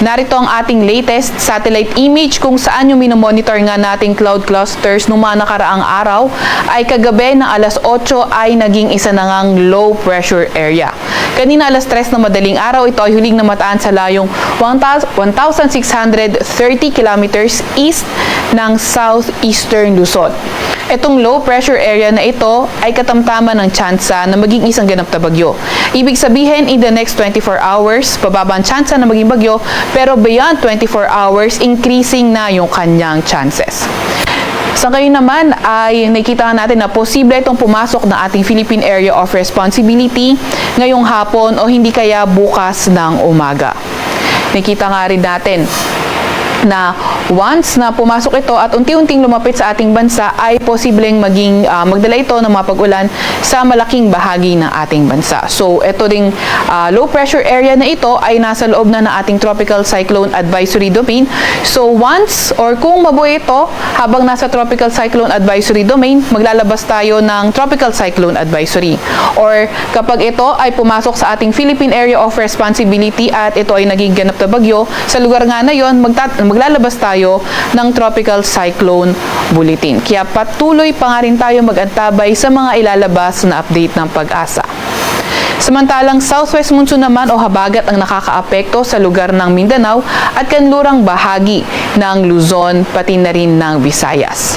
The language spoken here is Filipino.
Narito ang ating latest satellite image kung saan yung minomonitor nga nating cloud clusters nung mga nakaraang araw ay kagabi ng alas 8 ay naging isa na ngang low pressure area. Kanina alas 3 na madaling araw, ito ay huling namataan sa layong 1,630 kilometers east ng southeastern Luzon. Itong low pressure area na ito ay katamtaman ng tsansa na maging isang ganap na bagyo. Ibig sabihin, in the next 24 hours, bababa ang tsansa na maging bagyo, pero beyond 24 hours, increasing na yung kanyang chances. Sa ngayon naman ay nakita natin na posible itong pumasok na ating Philippine Area of Responsibility ngayong hapon o hindi kaya bukas ng umaga. Nakita nga rin natin na once na pumasok ito at unti-unting lumapit sa ating bansa ay posibleng magdala ito ng mga pag-ulan sa malaking bahagi ng ating bansa. So ito ding low pressure area na ito ay nasa loob na ng ating Tropical Cyclone Advisory Domain. So once or kung mabuhay ito habang nasa Tropical Cyclone Advisory Domain, maglalabas tayo ng Tropical Cyclone Advisory. Or kapag ito ay pumasok sa ating Philippine Area of Responsibility at ito ay naging ganap na bagyo, sa lugar nga na yon maglalabas tayo ng Tropical Cyclone Bulletin. Kaya patuloy pa nga rin tayo mag-antabay sa mga ilalabas na update ng Pag-asa. Samantalang southwest monsoon naman o habagat ang nakakaapekto sa lugar ng Mindanao at kanlurang bahagi ng Luzon pati na rin ng Visayas.